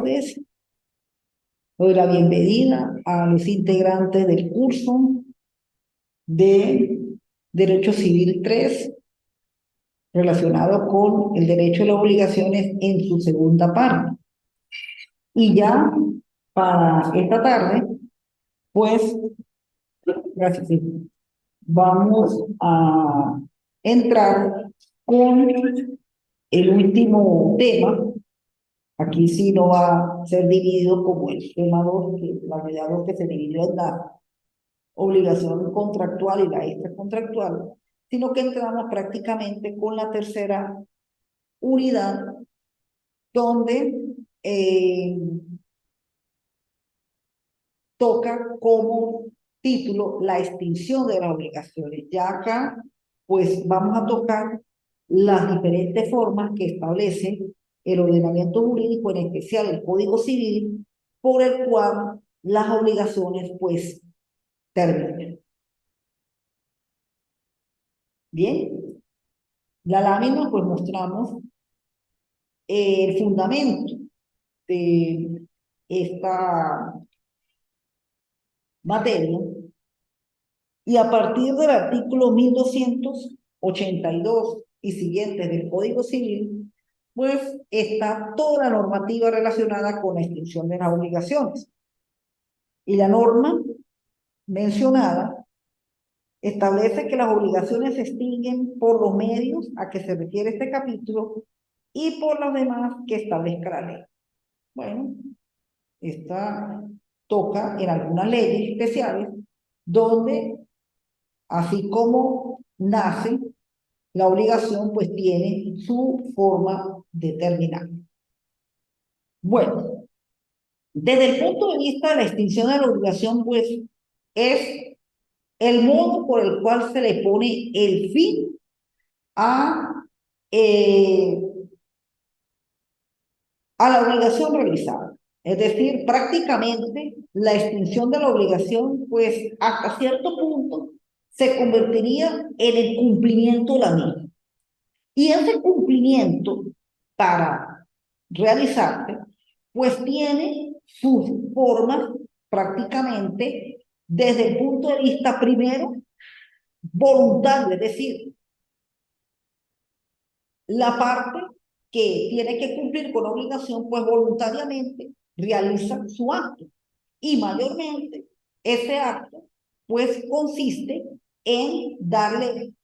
tardes. Doy la bienvenida a los integrantes del curso de Derecho Civil 3, relacionado con el derecho y las obligaciones en su segunda parte. Y ya para esta tarde, pues, gracias, sí, vamos a entrar con el último tema. Aquí sí no va a ser dividido como el tema 2, la medida 2 que se dividió en la obligación contractual y la extracontractual, sino que entramos prácticamente con la tercera unidad, donde toca como título la extinción de las obligaciones. Ya acá, pues vamos a tocar las diferentes formas que establece el ordenamiento jurídico, en especial el Código Civil, por el cual las obligaciones, pues, terminan. Bien, la lámina, pues mostramos el fundamento de esta materia, y a partir del artículo 1282 y siguientes del Código Civil, pues está toda la normativa relacionada con la extinción de las obligaciones. Y la norma mencionada establece que las obligaciones se extinguen por los medios a que se refiere este capítulo y por los demás que establezca la ley. Bueno, esta toca en algunas leyes especiales donde, así como nace la obligación, pues tiene su forma determinada. Bueno, desde el punto de vista de la extinción de la obligación, pues es el modo por el cual se le pone el fin a, eh, a la obligación realizada. Es decir, prácticamente la extinción de la obligación, pues hasta cierto punto se convertiría en el cumplimiento de la misma. Y ese cumplimiento, para realizarse, pues tiene sus formas prácticamente desde el punto de vista primero voluntario, es decir, la parte que tiene que cumplir con la obligación, pues voluntariamente realiza su acto. Y mayormente ese acto, pues consiste en darle,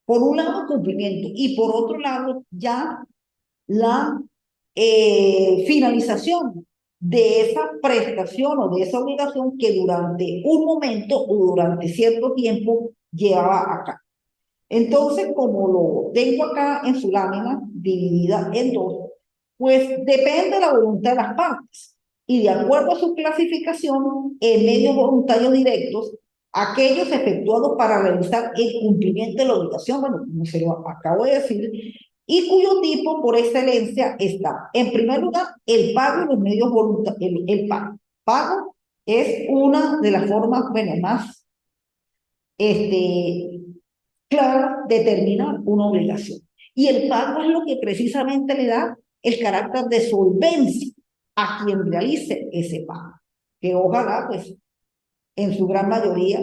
por un lado, cumplimiento y por otro lado, ya la finalización de esa prestación o de esa obligación que durante un momento o durante cierto tiempo llevaba a cabo. Entonces, como lo tengo acá en su lámina, dividida en dos, pues depende de la voluntad de las partes. Y de acuerdo a su clasificación, en medios voluntarios directos, aquellos efectuados para realizar el cumplimiento de la obligación, bueno, como se lo acabo de decir, y cuyo tipo por excelencia está, en primer lugar, el pago y los medios voluntarios. El pago. Pago es una de las formas, bueno, más clara determinar una obligación. Y el pago es lo que precisamente le da el carácter de solvencia a quien realice ese pago. Que ojalá, pues, en su gran mayoría,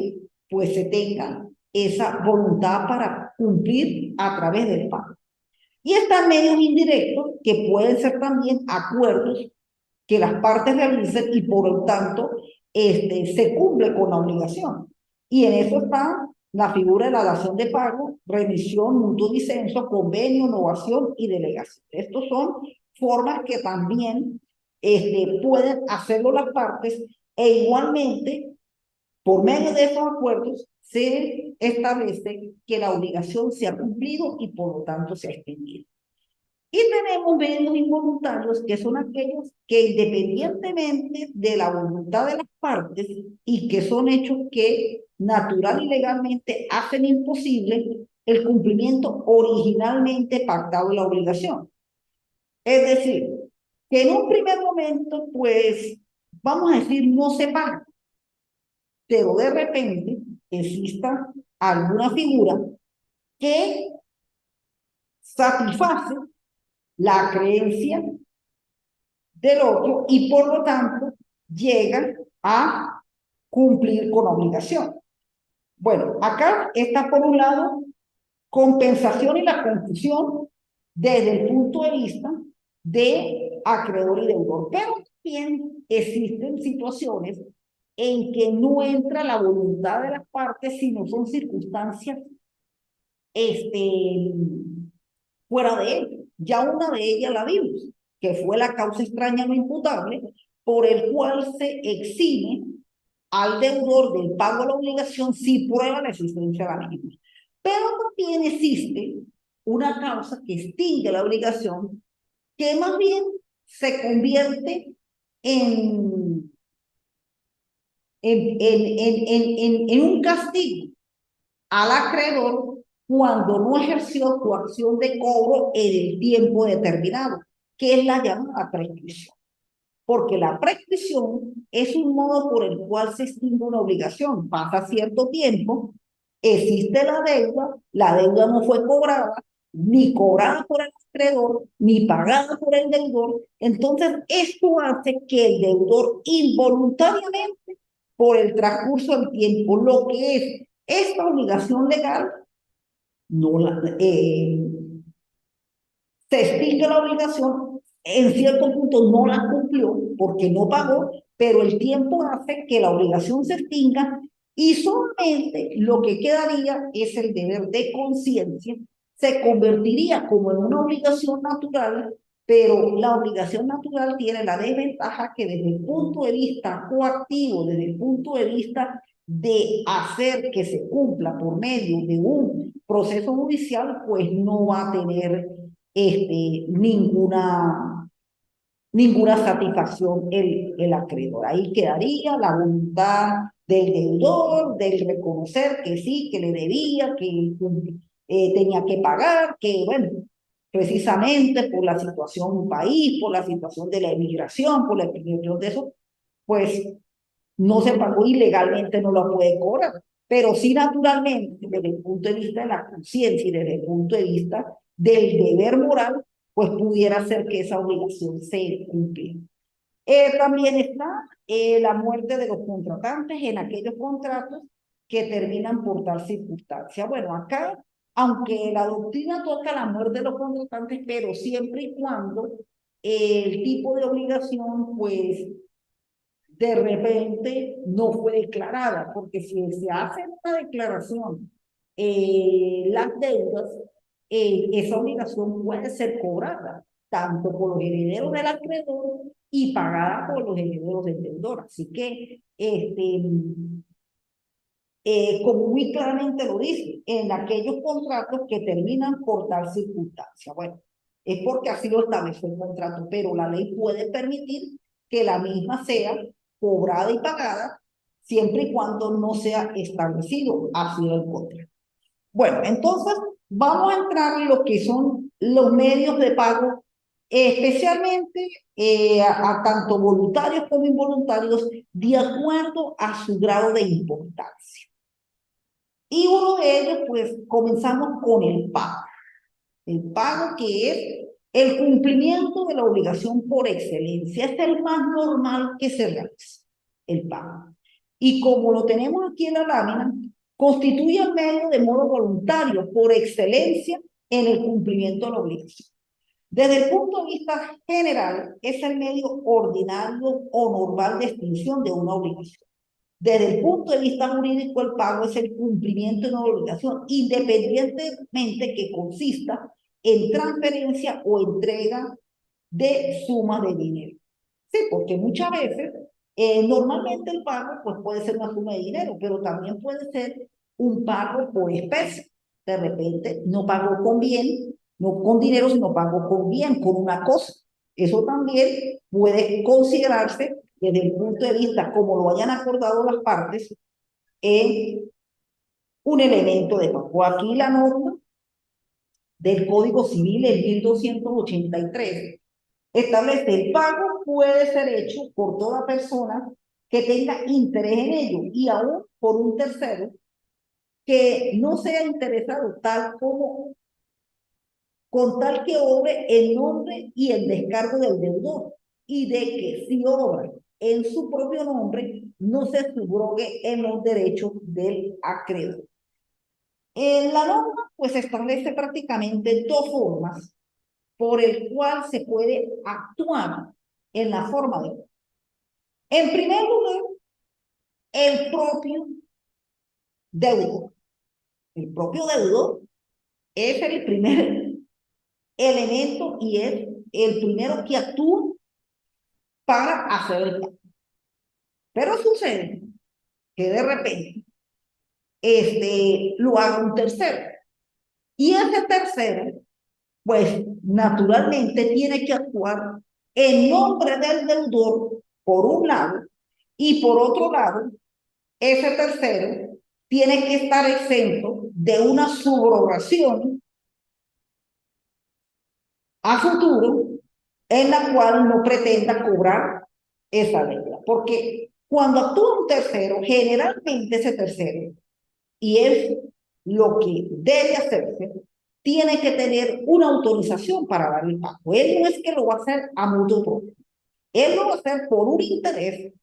pues se tenga esa voluntad para cumplir a través del pago. Y están medios indirectos que pueden ser también acuerdos que las partes realicen y por lo tanto se cumple con la obligación. Y en eso está la figura de la dación de pago, remisión, mutuo disenso, convenio, novación y delegación. Estos son formas que también pueden hacerlo las partes, e igualmente, por medio de esos acuerdos, se establece que la obligación se ha cumplido y por lo tanto se ha extendido. Y tenemos medios involuntarios, que son aquellos que independientemente de la voluntad de las partes y que son hechos que natural y legalmente hacen imposible el cumplimiento originalmente pactado de la obligación. Es decir, que en un primer momento, pues, vamos a decir, no se paga, pero de repente exista alguna figura que satisface la creencia del otro y por lo tanto llegan a cumplir con obligación. Bueno, acá está por un lado compensación y la confusión desde el punto de vista de acreedor y deudor, pero también existen situaciones en que no entra la voluntad de las partes, sino son circunstancias este, fuera de él. Ya una de ellas la vimos, que fue la causa extraña no imputable, por el cual se exime al deudor del pago de la obligación si prueba la existencia de la misma. Pero también existe una causa que extingue la obligación, que más bien se convierte en, en un castigo al acreedor cuando no ejerció su acción de cobro en el tiempo determinado, que es la llamada prescripción. Porque la prescripción es un modo por el cual se extingue una obligación. Pasa cierto tiempo, existe la deuda no fue cobrada, ni cobrada por el acreedor, ni pagada por el deudor. Entonces, esto hace que el deudor involuntariamente, por el transcurso del tiempo, lo que es esta obligación legal, no la, se extingue la obligación, en cierto punto no la cumplió porque no pagó, pero el tiempo hace que la obligación se extinga y solamente lo que quedaría es el deber de conciencia, se convertiría como en una obligación natural, pero la obligación natural tiene la desventaja que desde el punto de vista coactivo, desde el punto de vista de hacer que se cumpla por medio de un proceso judicial, pues no va a tener ninguna satisfacción el acreedor. Ahí quedaría la voluntad del deudor, del reconocer que sí, que le debía, que tenía que pagar, que bueno, precisamente por la situación de un país, por la situación de la emigración, por la emigración de eso, pues no se pagó ilegalmente, no lo puede cobrar. Pero sí, naturalmente, desde el punto de vista de la conciencia y desde el punto de vista del deber moral, pues pudiera ser que esa obligación se cumpliera. También está la muerte de los contratantes en aquellos contratos que terminan por tal circunstancia. Bueno, acá, aunque la doctrina toca la muerte de los contratantes, pero siempre y cuando el tipo de obligación, pues, de repente no fue declarada, porque si se hace una declaración, las deudas, esa obligación puede ser cobrada tanto por los herederos del acreedor y pagada por los herederos del deudor. Así que, como muy claramente lo dice, en aquellos contratos que terminan por tal circunstancia. Bueno, es porque así lo establece el contrato, pero la ley puede permitir que la misma sea cobrada y pagada siempre y cuando no sea establecido así el contrato. Bueno, entonces vamos a entrar en lo que son los medios de pago, especialmente a tanto voluntarios como involuntarios, de acuerdo a su grado de importancia. Y uno de ellos, pues comenzamos con el pago. El pago que es el cumplimiento de la obligación por excelencia. Es el más normal que se realiza, el pago. Y como lo tenemos aquí en la lámina, constituye el medio de modo voluntario por excelencia en el cumplimiento de la obligación. Desde el punto de vista general, es el medio ordinario o normal de extinción de una obligación. Desde el punto de vista jurídico, el pago es el cumplimiento de una obligación, independientemente que consista en transferencia o entrega de suma de dinero. Sí, porque muchas veces, normalmente el pago pues, puede ser una suma de dinero, pero también puede ser un pago por especie. De repente, no pago con bien, no con dinero, sino pago con bien, con una cosa. Eso también puede considerarse desde el punto de vista, como lo hayan acordado las partes, en un elemento de pago. Aquí la norma del Código Civil, el 1283, establece el pago puede ser hecho por toda persona que tenga interés en ello y aún por un tercero que no sea interesado tal como con tal que obre el nombre y el descargo del deudor. y de que si obra en su propio nombre, no se subrogue en los derechos del acreedor. En la norma, pues establece prácticamente dos formas por el cual se puede actuar en la forma de. En primer lugar, el propio deudor. El propio deudor es el primer elemento y es el primero que actúa para hacer el pago. Pero sucede que de repente lo haga un tercero. Y ese tercero, pues naturalmente tiene que actuar en nombre del deudor, por un lado, y por otro lado, ese tercero tiene que estar exento de una subrogación a futuro en la cual no pretenda cobrar esa deuda. Porque cuando actúa un tercero, generalmente ese tercero, y es lo que debe hacerse, tiene que tener una autorización para dar el pago. Él no es que lo va a hacer a mutuo propio. Él lo va a hacer por un interés.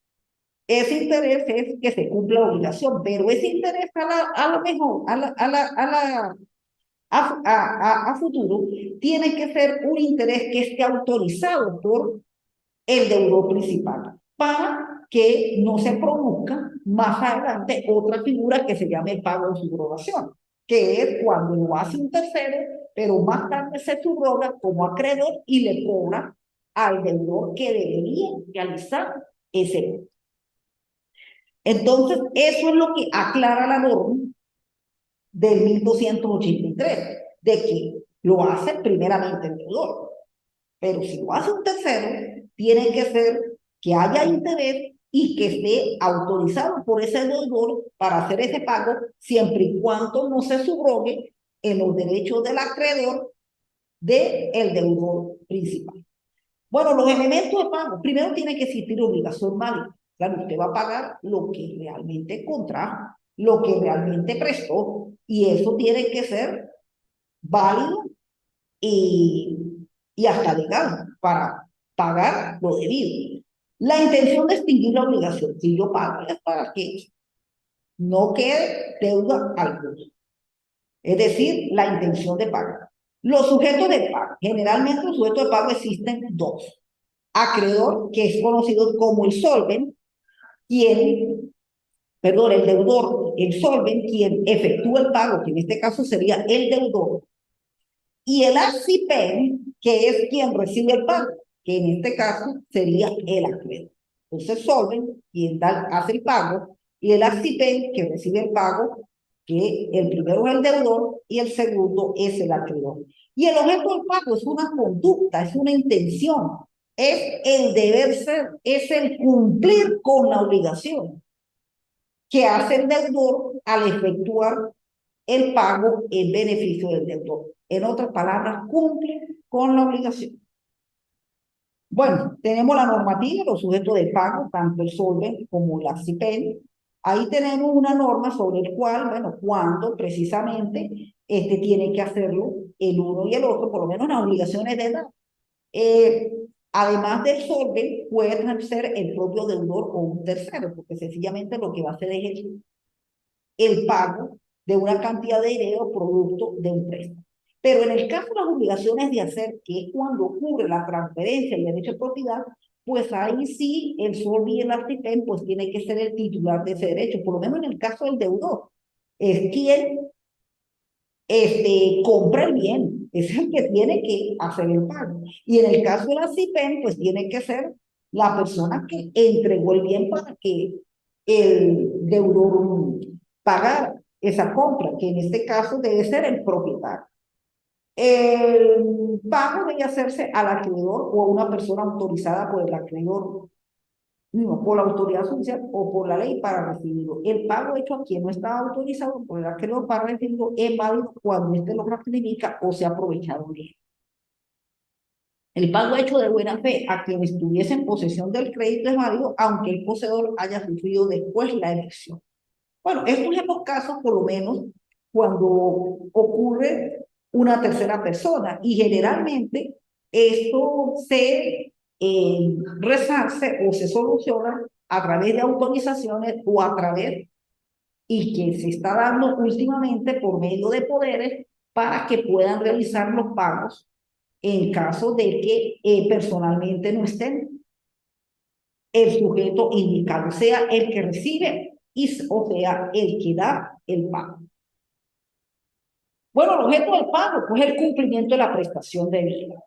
Ese interés es que se cumpla la obligación, pero ese interés a lo mejor, a futuro, tiene que ser un interés que esté autorizado por el deudor principal, para que no se produzca más adelante otra figura que se llame el pago de subrogación, que es cuando lo hace un tercero, pero más tarde se subroga como acreedor y le cobra al deudor que debería realizar ese pago. Entonces, eso es lo que aclara la norma del 1283, de que lo hace primeramente el deudor. Pero si lo hace un tercero, tiene que ser que haya interés y que esté autorizado por ese deudor para hacer ese pago, siempre y cuando no se subrogue en los derechos del acreedor del deudor principal. Bueno, los elementos de pago. Primero tiene que existir obligación válida. Claro, usted va a pagar lo que realmente contrajo, lo que realmente prestó, y eso tiene que ser válido y, y hasta legal para pagar lo debido. La intención de extinguir la obligación, si yo pago, es para que no quede deuda alguna. Es decir, la intención de pagar. Los sujetos de pago. Generalmente los sujetos de pago existen dos. Acreedor, que es conocido como el solvent, el deudor, el solvent, quien efectúa el pago, que en este caso sería el deudor, y el accipen, que es quien recibe el pago, que en este caso sería el acreedor. Entonces, solvent, quien hace el pago, y el accipen, que recibe el pago, que el primero es el deudor y el segundo es el acreedor. Y el objeto del pago es una conducta, es una intención, es el deber ser, es el cumplir con la obligación que hace el deudor al efectuar el pago en beneficio del deudor. En otras palabras, cumple con la obligación. Bueno, tenemos la normativa, los sujetos de pago, tanto el solvent como el accipen. Ahí tenemos una norma sobre el cual, bueno, cuando precisamente tiene que hacerlo el uno y el otro, por lo menos las obligaciones de edad. Además del solvent, puede ser el propio deudor o un tercero, porque sencillamente lo que va a hacer es el pago de una cantidad de dinero producto de un préstamo. Pero en el caso de las obligaciones de hacer, que es cuando ocurre la transferencia y derecho de propiedad, pues ahí sí el solvent y el accipen pues tiene que ser el titular de ese derecho, por lo menos en el caso del deudor. Es quien compra el bien, es el que tiene que hacer el pago. Y en el caso de la CIPEN, pues tiene que ser la persona que entregó el bien para que el deudor pagara esa compra, que en este caso debe ser el propietario. El pago debe hacerse al acreedor o a una persona autorizada por el acreedor, no, por la autoridad judicial o por la ley para recibirlo. El pago hecho a quien no está autorizado por el acreedor para recibirlo es válido cuando éste lo ratifica o se ha aprovechado de él. El pago hecho de buena fe a quien estuviese en posesión del crédito es válido, aunque el poseedor haya sufrido después la elección. Bueno, estos son los casos, por lo menos, cuando ocurre una tercera persona, y generalmente esto se rezarse o se soluciona a través de autorizaciones o a través, y que se está dando últimamente por medio de poderes para que puedan realizar los pagos en caso de que personalmente no estén el sujeto indicado, sea el que recibe o sea el que da el pago. Bueno, el objeto del pago pues el cumplimiento de la prestación de vida.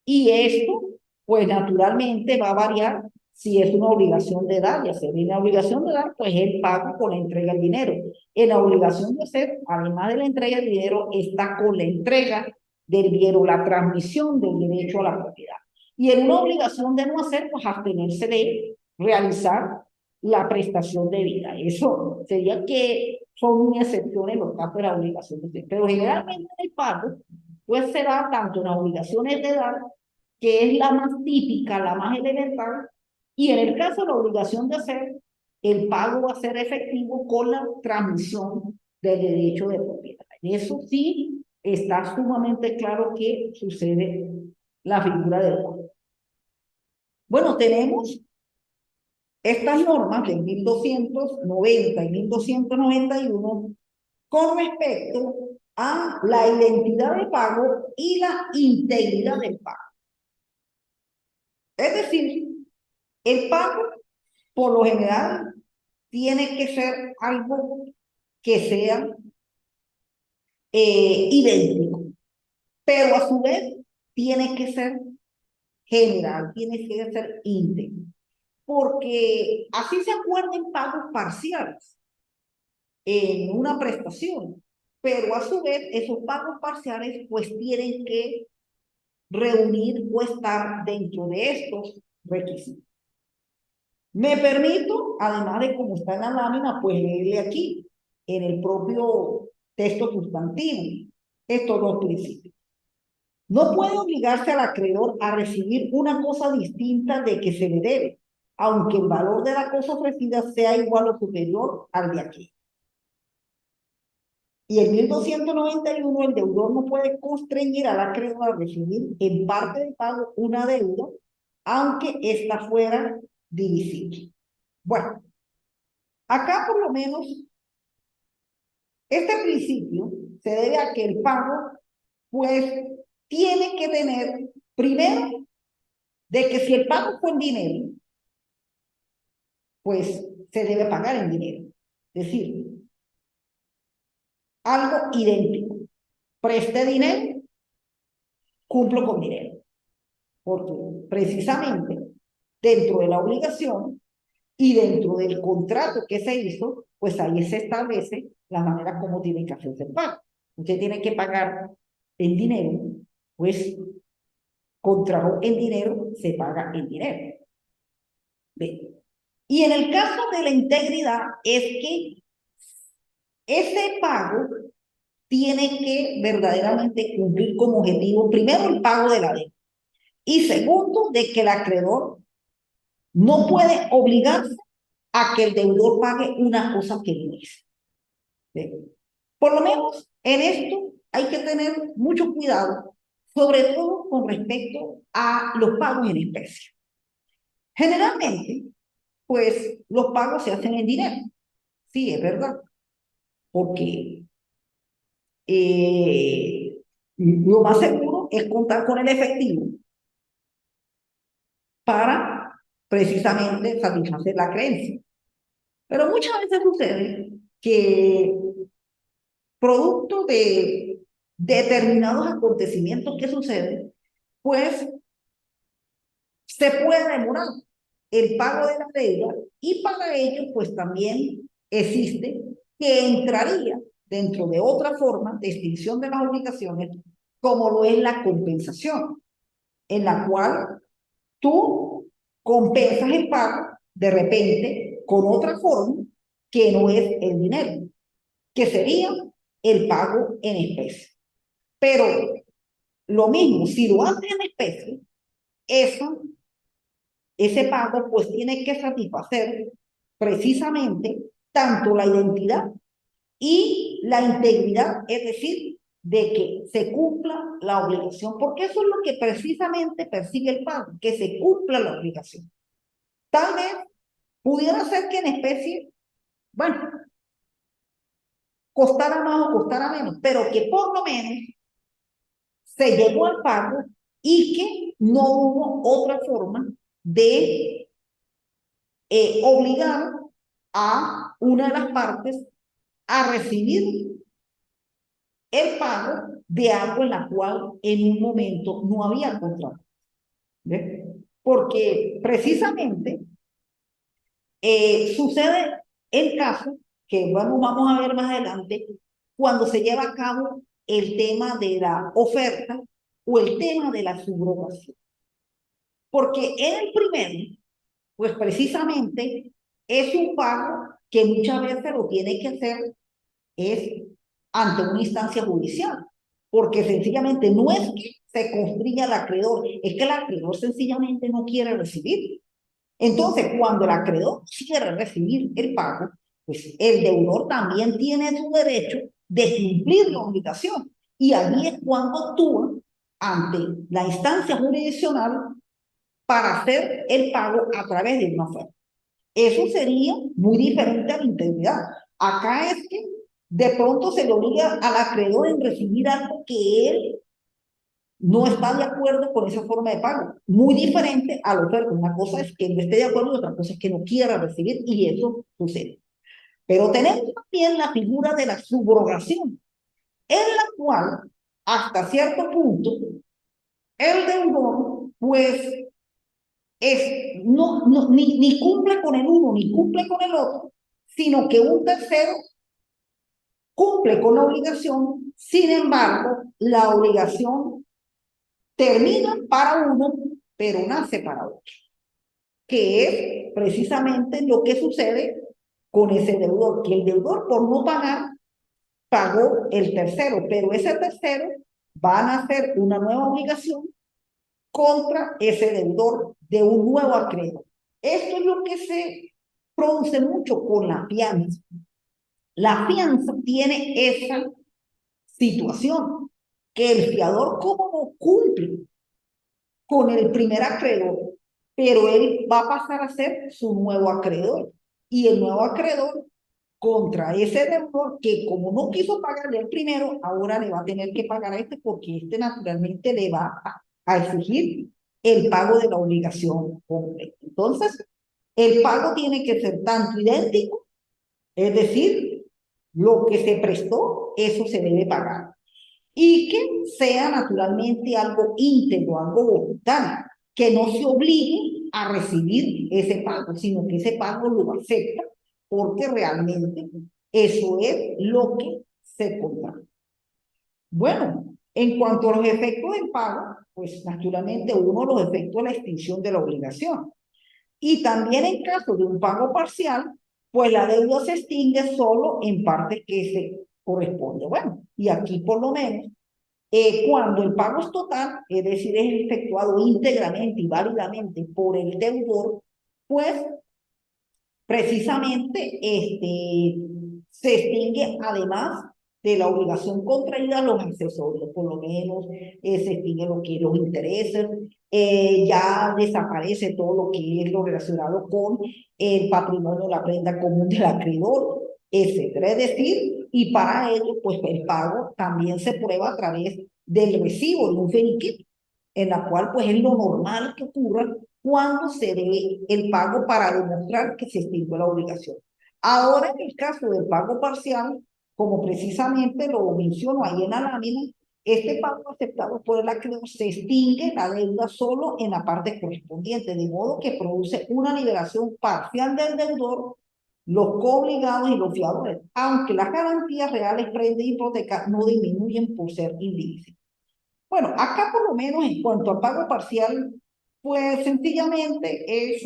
Y esto, pues naturalmente va a variar si es una obligación de dar, y hacer una obligación de dar, pues el pago con la entrega del dinero. En la obligación de hacer, además de la entrega del dinero, está con la entrega del dinero, la transmisión del derecho a la propiedad. Y en una obligación de no hacer, pues abstenerse de realizar la prestación de vida. Eso sería que son muy excepciones los casos de la obligación de hacer. Pero generalmente el pago, pues se da tanto en las obligaciones de dar, que es la más típica, la más elemental, y en el caso de la obligación de hacer, el pago va a ser efectivo con la transmisión del derecho de propiedad. Eso sí está sumamente claro que sucede la figura del pago. Bueno, tenemos estas normas de 1290 y 1291 con respecto a la identidad de pago y la integridad del pago. Es decir, el pago, por lo general, tiene que ser algo que sea idéntico, pero a su vez tiene que ser general, tiene que ser íntegro, porque así se acuerdan pagos parciales en una prestación, pero a su vez esos pagos parciales pues tienen que reunir o estar dentro de estos requisitos. Me permito, además de como está en la lámina, pues leerle aquí, en el propio texto sustantivo, estos dos principios. No puede obligarse al acreedor a recibir una cosa distinta de que se le debe, aunque el valor de la cosa ofrecida sea igual o superior al de aquí. Y en 1291 el deudor no puede constreñir al acreedor a recibir en parte de pago una deuda, aunque ésta fuera divisible. Bueno, acá por lo menos este principio se debe a que el pago pues tiene que tener, primero, de que si el pago fue en dinero, pues se debe pagar en dinero. Es decir, algo idéntico. Presté dinero, cumplo con dinero. Porque precisamente dentro de la obligación y dentro del contrato que se hizo, pues ahí se establece la manera como tiene que hacerse el pago. Usted tiene que pagar en dinero, pues contrajo en dinero, se paga en dinero. ¿Ve? Y en el caso de la integridad es que ese pago tiene que verdaderamente cumplir como objetivo, primero, el pago de la deuda, y segundo, de que el acreedor no puede obligarse a que el deudor pague una cosa que no es. ¿Sí? Por lo menos en esto hay que tener mucho cuidado, sobre todo con respecto a los pagos en especie. Generalmente, pues los pagos se hacen en dinero. Sí, es verdad, porque lo más seguro es contar con el efectivo para precisamente satisfacer la creencia. Pero muchas veces sucede que producto de determinados acontecimientos que suceden, pues se puede demorar el pago de la deuda y para ello pues también existe que entraría dentro de otra forma de extinción de las obligaciones como lo es la compensación, en la cual tú compensas el pago de repente con otra forma que no es el dinero, que sería el pago en especie. Pero lo mismo, si lo haces en especie, ese pago pues tiene que satisfacer precisamente tanto la identidad y la integridad, es decir, de que se cumpla la obligación, porque eso es lo que precisamente persigue el pago, que se cumpla la obligación. Tal vez pudiera ser que en especie, bueno, costara más o costara menos, pero que por lo menos se llegó al pago y que no hubo otra forma de obligar a una de las partes a recibir el pago de algo en la cual en un momento no había contrato. ¿Ves? Porque precisamente sucede el caso, que bueno, vamos a ver más adelante, cuando se lleva a cabo el tema de la oferta o el tema de la subrogación. Porque en el primero, pues precisamente es un pago que muchas veces lo tiene que hacer es ante una instancia judicial, porque sencillamente no es que se constriña al acreedor, es que el acreedor sencillamente no quiere recibir. Entonces, cuando el acreedor quiere recibir el pago, pues el deudor también tiene su derecho de cumplir la obligación. Y allí es cuando actúa ante la instancia jurisdiccional para hacer el pago a través de una oferta. Eso sería muy diferente a la integridad. Acá es que de pronto se le obliga al acreedor en recibir algo que él no está de acuerdo con esa forma de pago. Muy diferente a la oferta. Una cosa es que no esté de acuerdo y otra cosa es que no quiera recibir y eso sucede. Pero tenemos también la figura de la subrogación, en la cual, hasta cierto punto, el deudor, pues, ni cumple con el uno ni cumple con el otro, sino que un tercero cumple con la obligación, sin embargo, la obligación termina para uno, pero nace para otro, que es precisamente lo que sucede con ese deudor, que el deudor por no pagar pagó el tercero, pero ese tercero va a nacer una nueva obligación contra ese deudor de un nuevo acreedor. Esto es lo que se produce mucho con la fianza. La fianza tiene esa situación, que el fiador como no cumple con el primer acreedor, pero él va a pasar a ser su nuevo acreedor. Y el nuevo acreedor contra ese deudor que como no quiso pagarle el primero, ahora le va a tener que pagar a este porque este naturalmente le va a exigir el pago de la obligación completa. Entonces, el pago tiene que ser tanto idéntico, es decir, lo que se prestó, eso se debe pagar. Y que sea naturalmente algo íntegro, algo voluntario, que no se obligue a recibir ese pago, sino que ese pago lo acepta porque realmente eso es lo que se contrata. Bueno, en cuanto a los efectos del pago, pues naturalmente uno de los efectos es la extinción de la obligación. Y también en caso de un pago parcial, pues la deuda se extingue solo en partes que se corresponde. Bueno, y aquí por lo menos, cuando el pago es total, es decir, es efectuado íntegramente y válidamente por el deudor, pues precisamente se extingue además de la obligación contraída los accesorios, por lo menos se extingue lo que los intereses, ya desaparece todo lo que es lo relacionado con el patrimonio, la prenda común del acreedor, etcétera. Es decir, y para ello, pues el pago también se prueba a través del recibo de un finiquito, en la cual pues es lo normal que ocurra cuando se dé el pago para demostrar que se extinguió la obligación. Ahora, en el caso del pago parcial, como precisamente lo menciono ahí en la lámina, este pago aceptado por el acreedor se extingue la deuda solo en la parte correspondiente, de modo que produce una liberación parcial del deudor, los coobligados y los fiadores, aunque las garantías reales, prenda y hipoteca no disminuyen por ser indivisibles. Bueno, acá por lo menos en cuanto al pago parcial, pues sencillamente es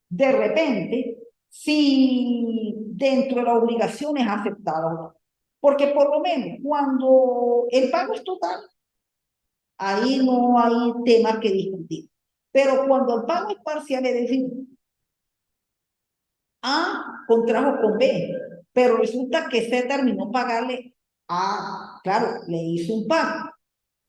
de repente si dentro de la obligación es aceptada o no. Porque por lo menos cuando el pago es total, ahí no hay temas que discutir. Pero cuando el pago es parcial, es decir, A contrajo con B, pero resulta que C terminó pagarle claro, le hizo un pago,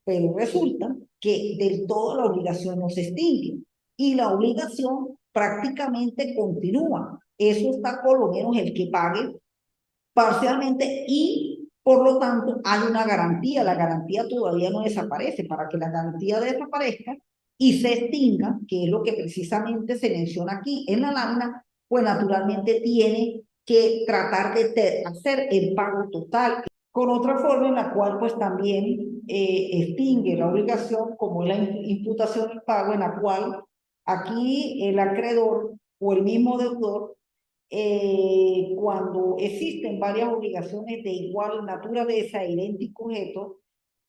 pero resulta que del todo la obligación no se extingue y la obligación prácticamente continúa. Eso está por lo menos el que pague parcialmente y por lo tanto hay una garantía. La garantía todavía no desaparece. Para que la garantía desaparezca y se extinga, que es lo que precisamente se menciona aquí en la lámina, pues naturalmente tiene que tratar de hacer el pago total con otra forma en la cual pues también extingue la obligación como es la imputación del pago, en la cual aquí el acreedor o el mismo deudor, cuando existen varias obligaciones de igual naturaleza e idéntico objeto,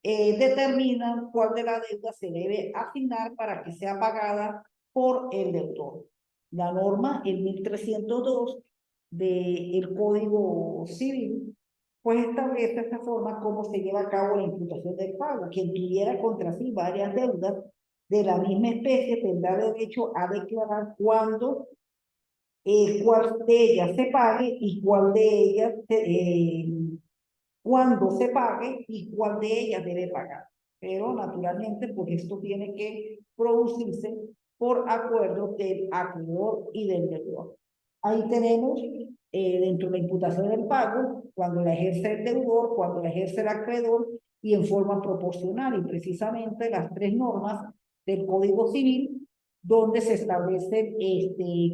determinan cuál de la deuda se debe asignar para que sea pagada por el deudor. La norma, el 1302 del Código Civil, pues establece esta forma cómo se lleva a cabo la imputación del pago. Quien tuviera contra sí varias deudas de la misma especie tendrá derecho a declarar cuál de ellas se pague y cuál de ellas cuándo se pague y cuál de ellas debe pagar. Pero naturalmente, pues esto tiene que producirse por acuerdo del acreedor y del deudor. Ahí tenemos dentro de la imputación del pago, cuando la ejerce el deudor, cuando la ejerce el acreedor y en forma proporcional. Y precisamente las tres normas del Código Civil donde se establece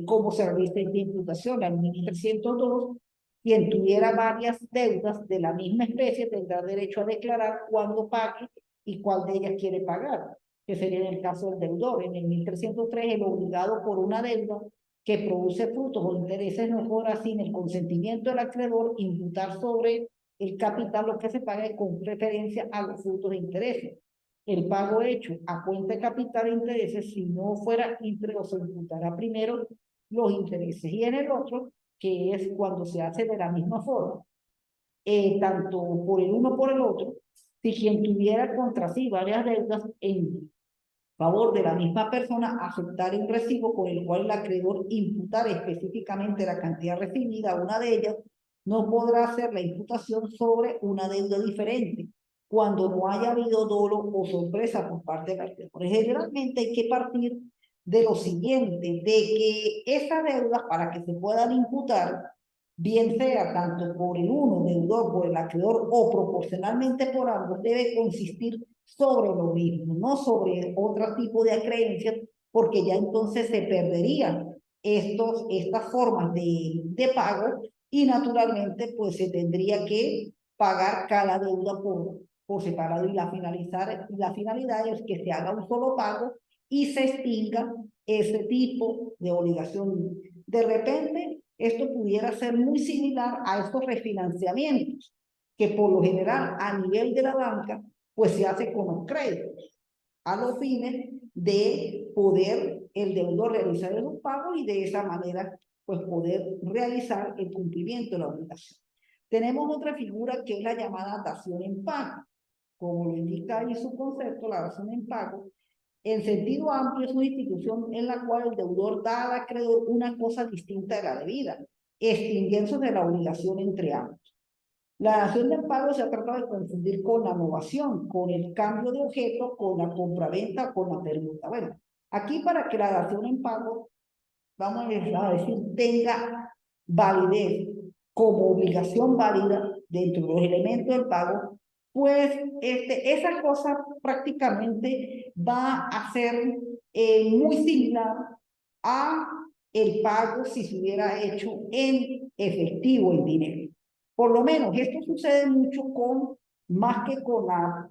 cómo se realiza esta imputación. La 1302, quien tuviera varias deudas de la misma especie tendrá derecho a declarar cuándo pague y cuál de ellas quiere pagar, que sería en el caso del deudor. En el 1303, el obligado por una deuda que produce frutos o intereses no podrá, sin el consentimiento del acreedor, imputar sobre el capital lo que se pague con referencia a los frutos de intereses. El pago hecho a cuenta de capital e intereses, si no fuera íntegro, se imputará primero los intereses y en el otro, que es cuando se hace de la misma forma, tanto por el uno por el otro, si quien tuviera contra sí varias deudas en favor de la misma persona, aceptar un recibo con el cual el acreedor imputar específicamente la cantidad recibida a una de ellas, no podrá hacer la imputación sobre una deuda diferente cuando no haya habido dolo o sorpresa por parte del acreedor. Generalmente hay que partir de lo siguiente, de que esas deudas, para que se puedan imputar, bien sea tanto por el uno, deudor, por el acreedor o proporcionalmente por ambos, debe consistir sobre lo mismo, no sobre otro tipo de creencias, porque ya entonces se perderían estas formas de pago y naturalmente pues se tendría que pagar cada deuda por separado y la finalidad es que se haga un solo pago y se extinga ese tipo de obligación. De repente, esto pudiera ser muy similar a estos refinanciamientos, que por lo general a nivel de la banca, pues se hace con los créditos, a los fines de poder el deudor realizar esos pagos y de esa manera, pues poder realizar el cumplimiento de la obligación. Tenemos otra figura que es la llamada dación en pago. Como lo indica ahí su concepto, la dación en pago, en sentido amplio, es una institución en la cual el deudor da al acreedor una cosa distinta de la debida, extinguiéndose la obligación entre ambos. La dación en pago se ha tratado de confundir con la novación, con el cambio de objeto, con la compraventa, con la permuta. Bueno, aquí para que la dación en pago, vamos a decir, tenga validez como obligación válida dentro de los elementos del pago, pues esa cosa prácticamente va a ser muy similar a el pago si se hubiera hecho en efectivo, en dinero. Por lo menos esto sucede mucho más que con la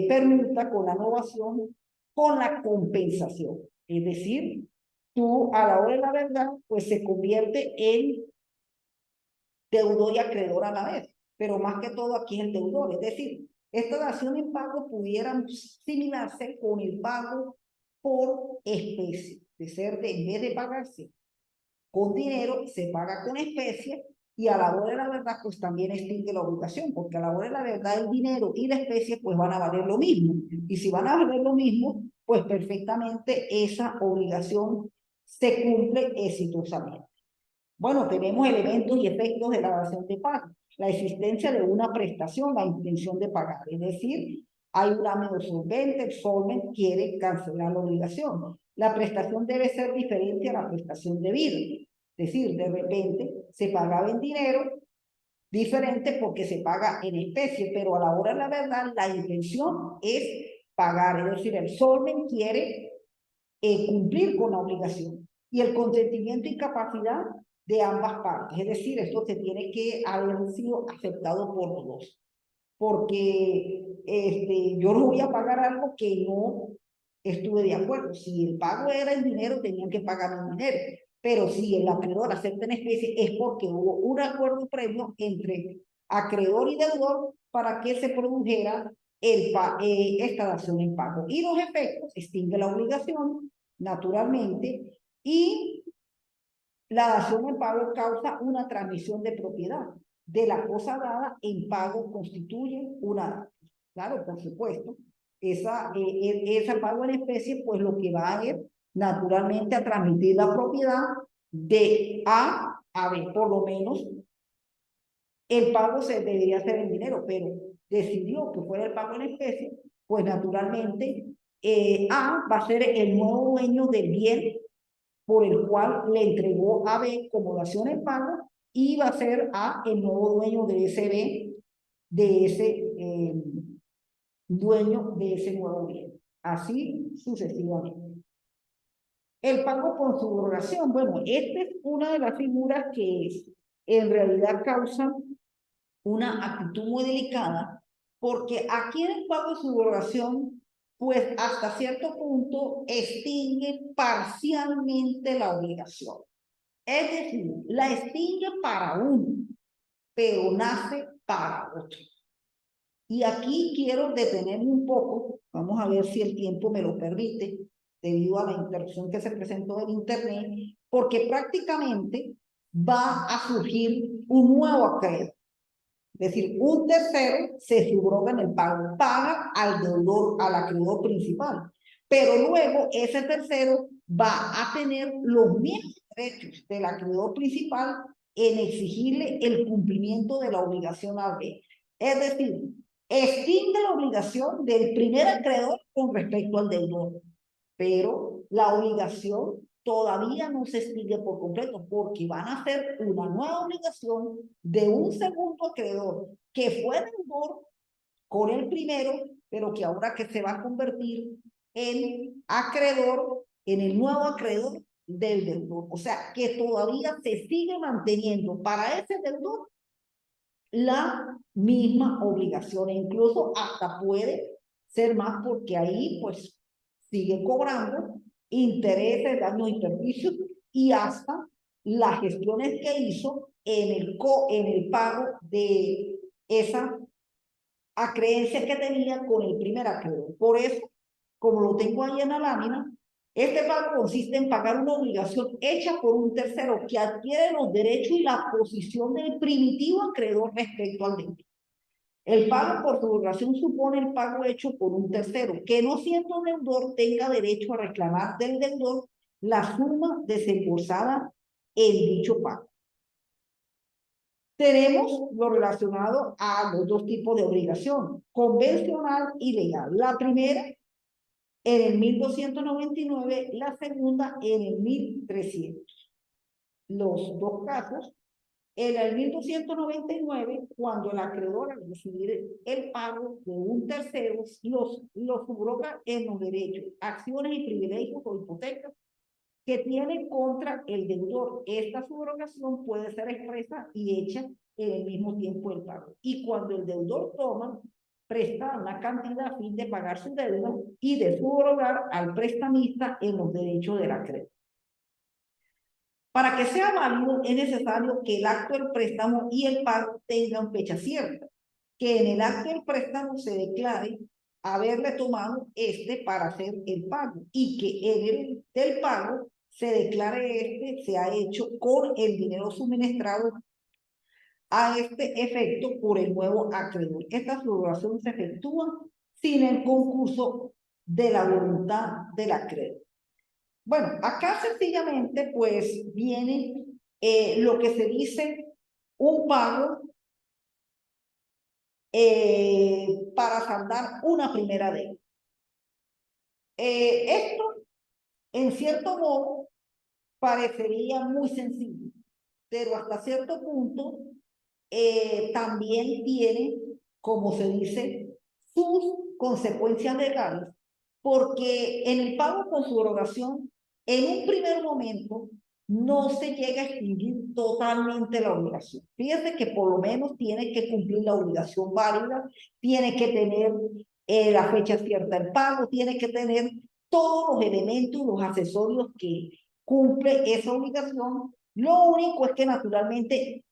permuta, con la novación, con la compensación. Es decir, tú a la hora de la verdad, pues se convierte en deudor y acreedor a la vez, pero más que todo aquí es el deudor. Es decir, esta dación en pago pudiera similarse con el pago por especie, de ser en vez de pagarse con dinero, se paga con especie y a la hora de la verdad, pues también extingue la obligación, porque a la hora de la verdad el dinero y la especie pues van a valer lo mismo. Y si van a valer lo mismo, pues perfectamente esa obligación se cumple exitosamente. Bueno, tenemos elementos y efectos de la dación de pago. la existencia de una prestación, la intención de pagar. Es decir, hay un amigo solvente, el solvent quiere cancelar la obligación. La prestación debe ser diferente a la prestación debida. Es decir, de repente se pagaba en dinero, diferente porque se paga en especie, pero a la hora de la verdad la intención es pagar. Es decir, el solvent quiere cumplir con la obligación y el consentimiento y capacidad de ambas partes. Es decir, esto se tiene que haber sido aceptado por los dos. Porque yo no voy a pagar algo que no estuve de acuerdo. Si el pago era en dinero, tenían que pagar en dinero. Pero si el acreedor acepta en especie, es porque hubo un acuerdo previo entre acreedor y deudor para que se produjera esta dación en pago. Y los efectos extingue la obligación, naturalmente, y la dación en pago causa una transmisión de propiedad. De la cosa dada en pago constituye una. Claro, por supuesto, esa pago en especie, pues lo que va a es naturalmente a transmitir la propiedad de A B. Por lo menos el pago se debería hacer en dinero, pero decidió que fuera el pago en especie, pues naturalmente A va a ser el nuevo dueño del bien por el cual le entregó a B como dación en pago y va a ser A el nuevo dueño de ese B, de ese dueño de ese nuevo bien. Así sucesivamente. El pago por subrogación, bueno, esta es una de las figuras que en realidad causa una actitud muy delicada, porque aquí en el pago de subrogación, pues hasta cierto punto extingue parcialmente la obligación. Es decir, la extingue para uno, pero nace para otro. Y aquí quiero detenerme un poco, vamos a ver si el tiempo me lo permite, debido a la interrupción que se presentó en Internet, porque prácticamente va a surgir un nuevo acreedor. Es decir, un tercero se subroga en el pago, paga al deudor, al acreedor principal, pero luego ese tercero va a tener los mismos derechos del acreedor principal en exigirle el cumplimiento de la obligación a B. Es decir, extingue la obligación del primer acreedor con respecto al deudor, pero la obligación todavía no se extingue por completo porque van a hacer una nueva obligación de un segundo acreedor que fue deudor con el primero, pero que ahora que se va a convertir en acreedor, en el nuevo acreedor del deudor. O sea, que todavía se sigue manteniendo para ese deudor la misma obligación e incluso hasta puede ser más porque ahí pues sigue cobrando intereses, daños y perjuicios y hasta las gestiones que hizo en el pago de esa acreencia que tenía con el primer acreedor. Por eso, como lo tengo ahí en la lámina, este pago consiste en pagar una obligación hecha por un tercero que adquiere los derechos y la posición del primitivo acreedor respecto al deudor. El pago por subrogación supone el pago hecho por un tercero, que no siendo deudor tenga derecho a reclamar del deudor la suma desembolsada en dicho pago. Tenemos lo relacionado a los dos tipos de obligación, convencional y legal. La primera en el 1299, la segunda en el 1300. Los dos casos, en el 1299, cuando el acreedor al recibir el pago de un tercero, los subroga en los derechos, acciones y privilegios o hipotecas que tiene contra el deudor. Esta subrogación puede ser expresa y hecha en el mismo tiempo del pago. Y cuando el deudor toma, presta una cantidad a fin de pagar su deuda y de subrogar al prestamista en los derechos del acreedor. Para que sea válido es necesario que el acto del préstamo y el pago tengan fecha cierta, que en el acto del préstamo se declare haberle tomado para hacer el pago y que en el del pago se declare se ha hecho con el dinero suministrado a este efecto por el nuevo acreedor. Esta subrogación se efectúa sin el concurso de la voluntad del acreedor. Bueno, acá sencillamente pues viene lo que se dice un pago para saldar una primera deuda. Esto, en cierto modo, parecería muy sencillo, pero hasta cierto punto también tiene, como se dice, sus consecuencias legales, porque en el pago con subrogación, en un primer momento, no se llega a extinguir totalmente la obligación. Fíjate que por lo menos tiene que cumplir la obligación válida, tiene que tener la fecha cierta del pago, tiene que tener todos los elementos, los accesorios que cumple esa obligación. Lo único es que naturalmente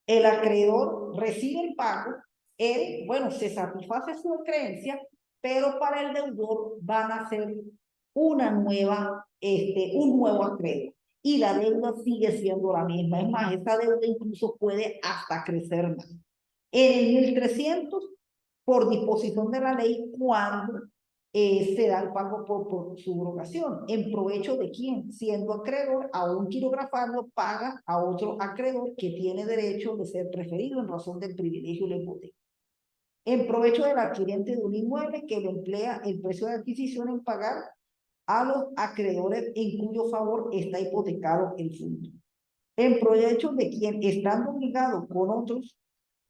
el acreedor recibe el pago, él, bueno, se satisface su creencia, pero para el deudor van a ser una nueva, un nuevo acreedor. Y la deuda sigue siendo la misma. Es más, esa deuda incluso puede hasta crecer más. En el 1300, por disposición de la ley, cuando se da el pago por subrogación. ¿En provecho de quién? Siendo acreedor, a un quirografano paga a otro acreedor que tiene derecho de ser preferido en razón del privilegio de la hipoteca. En provecho del adquiriente de un inmueble que le emplea el precio de adquisición en pagar a los acreedores en cuyo favor está hipotecado el fondo. En provecho de quien, estando obligado con otros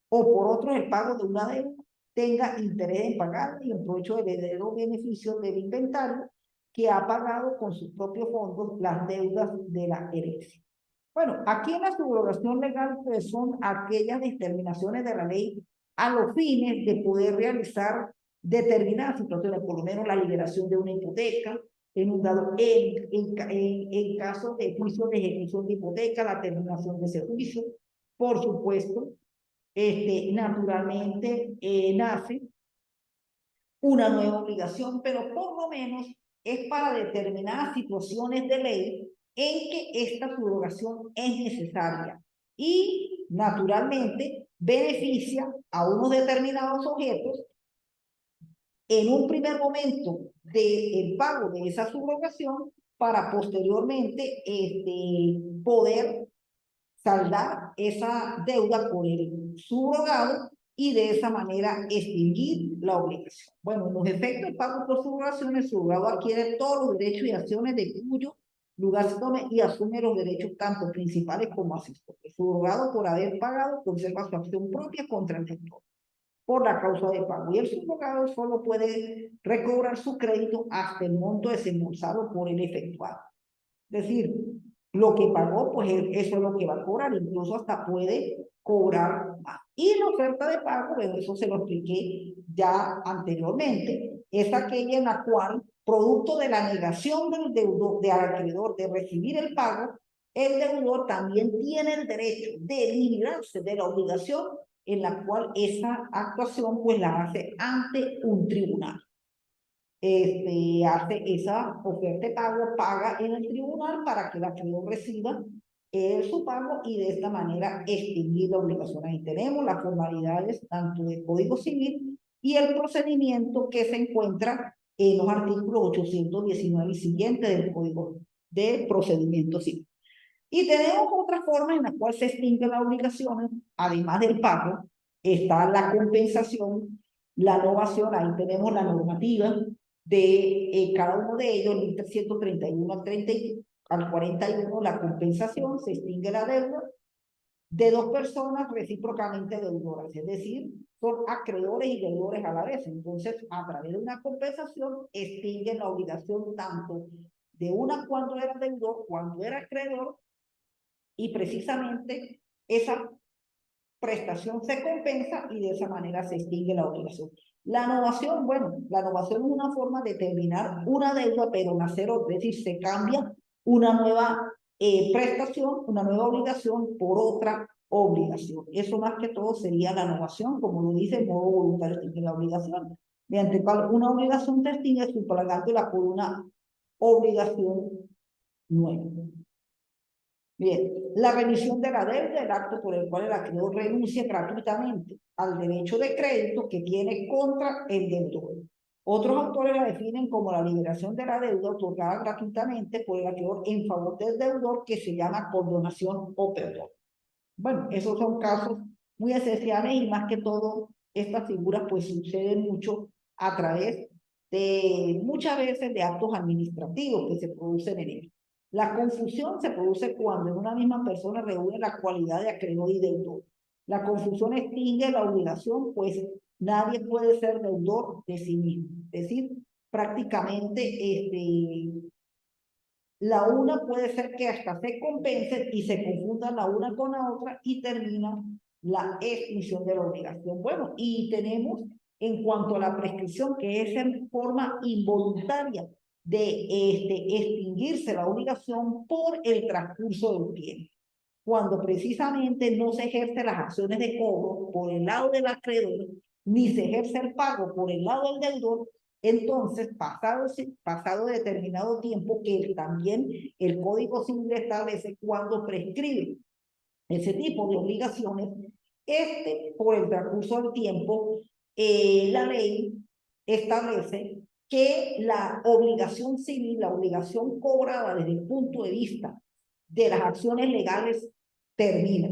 o por otros el pago de una deuda, tenga interés en pagar y en provecho del heredero beneficio del inventario que ha pagado con sus propios fondos las deudas de la herencia. Bueno, aquí en la subrogación legal pues, son aquellas determinaciones de la ley a los fines de poder realizar determinadas situaciones, por lo menos la liberación de una hipoteca, en caso de juicio de ejecución de hipoteca, la terminación de ese juicio, por supuesto, naturalmente nace una nueva obligación, pero por lo menos es para determinadas situaciones de ley en que esta subrogación es necesaria y naturalmente beneficia a unos determinados objetos en un primer momento del pago de esa subrogación para posteriormente poder saldar esa deuda con el subrogado y de esa manera extinguir la obligación. Bueno, en los efectos del pago por subrogación, el subrogado adquiere todos los derechos y acciones de cuyo lugar se tome y asume los derechos tanto principales como accesorios. El subrogado, por haber pagado, conserva su acción propia contra el gestor por la causa de pago y el subrogado solo puede recobrar su crédito hasta el monto desembolsado por el efectuado. Es decir, lo que pagó, pues eso es lo que va a cobrar, incluso hasta puede cobrar más. Y la oferta de pago, bueno, eso se lo expliqué ya anteriormente, es aquella en la cual, producto de la negación del deudor, del acreedor de recibir el pago, el deudor también tiene el derecho de librarse de la obligación en la cual esa actuación pues la hace ante un tribunal. Hace esa oferta de pago, paga en el tribunal para que el acreedor reciba su pago y de esta manera extinguir la obligación. Ahí tenemos las formalidades tanto del Código Civil y el procedimiento que se encuentra en los artículos 819 y siguientes del Código de Procedimiento Civil. Y tenemos otras formas en las cuales se extinguen las obligaciones, además del pago, está la compensación, la novación, ahí tenemos la normativa de cada uno de ellos, 1331 al 41, la compensación, se extingue la deuda de dos personas recíprocamente deudoras, es decir, son acreedores y deudores a la vez. Entonces, a través de una compensación, extinguen la obligación tanto de una cuando era deudor, cuando era acreedor, y precisamente esa prestación se compensa y de esa manera se extingue la obligación. La novación, bueno, la novación es una forma de terminar una deuda, pero nacer, es decir, se cambia una nueva prestación, una nueva obligación por otra obligación. Eso más que todo sería la novación, como lo dice el modo voluntario de la obligación. Mediante cual una obligación se extingue suplantándola por una obligación nueva. Bien, la remisión de la deuda, el acto por el cual el acreedor renuncia gratuitamente al derecho de crédito que tiene contra el deudor. Otros autores la definen como la liberación de la deuda otorgada gratuitamente por el acreedor en favor del deudor, que se llama condonación o perdón. Bueno, esos son casos muy esenciales y más que todo estas figuras pues suceden mucho a través de muchas veces de actos administrativos que se producen en ellos. La confusión se produce cuando en una misma persona reúne la cualidad de acreedor y deudor. La confusión extingue la obligación, pues nadie puede ser deudor de sí mismo. Es decir, prácticamente la una puede ser que hasta se compense y se confundan la una con la otra y termina la extinción de la obligación. Bueno, y tenemos en cuanto a la prescripción, que es en forma involuntaria de extinguirse la obligación por el transcurso del tiempo, cuando precisamente no se ejercen las acciones de cobro por el lado del acreedor, ni se ejerce el pago por el lado del deudor. Entonces, pasado determinado tiempo, que también el Código Civil establece cuando prescribe ese tipo de obligaciones, por el transcurso del tiempo, la ley establece que la obligación civil, la obligación cobrada desde el punto de vista de las acciones legales, termina.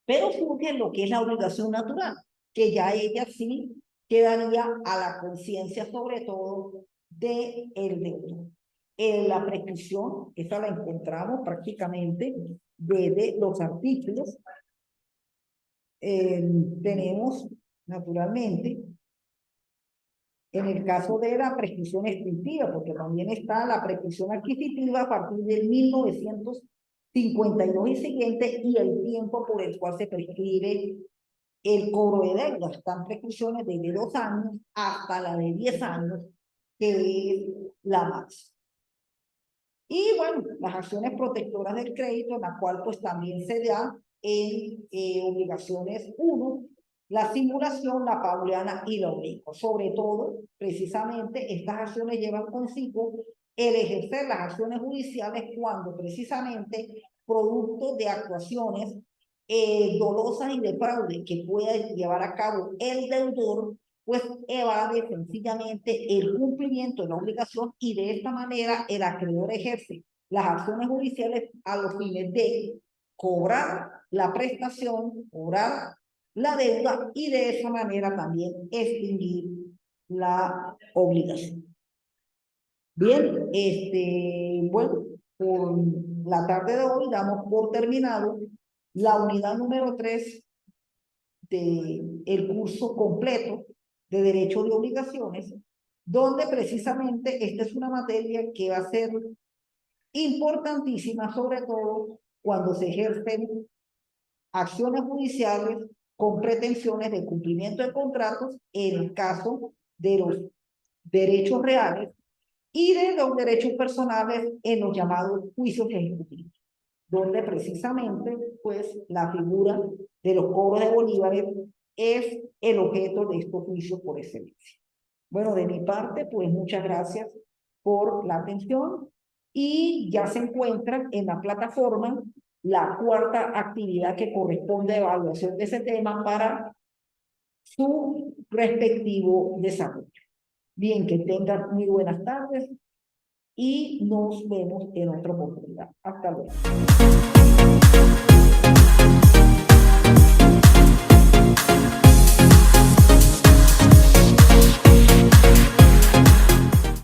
Pero surge lo que es la obligación natural, que ya ella sí quedaría a la conciencia sobre todo del deudor. En la prescripción, esa la encontramos prácticamente desde los artículos. Tenemos, naturalmente, en el caso de la prescripción extintiva, porque también está la prescripción adquisitiva a partir de 1952 y siguiente, y el tiempo por el cual se prescribe el cobro de deudas. Están prescripciones desde 2 años hasta la de 10 años, que es la máxima. Y bueno, las acciones protectoras del crédito, en la cual pues también se da en obligaciones 1, la simulación, la pauliana y la oblicuo. Sobre todo, precisamente, estas acciones llevan consigo el ejercer las acciones judiciales cuando precisamente producto de actuaciones dolosas y de fraude que pueda llevar a cabo el deudor, pues evade sencillamente el cumplimiento de la obligación, y de esta manera el acreedor ejerce las acciones judiciales a los fines de cobrar la prestación, cobrar la deuda, y de esa manera también extinguir la obligación. Bien, bueno, por la tarde de hoy damos por terminado la unidad número 3 del curso completo de Derecho de Obligaciones, donde precisamente esta es una materia que va a ser importantísima, sobre todo cuando se ejercen acciones judiciales con pretensiones de cumplimiento de contratos en el caso de los derechos reales y de los derechos personales en los llamados juicios ejecutivos, donde precisamente pues la figura de los cobros de bolívares es el objeto de estos juicios por excelencia. Bueno, de mi parte, pues muchas gracias por la atención, y ya se encuentra en la plataforma la 4ª actividad que corresponde a evaluación de ese tema para su respectivo desarrollo. Bien, que tengan muy buenas tardes y nos vemos en otra oportunidad. Hasta luego.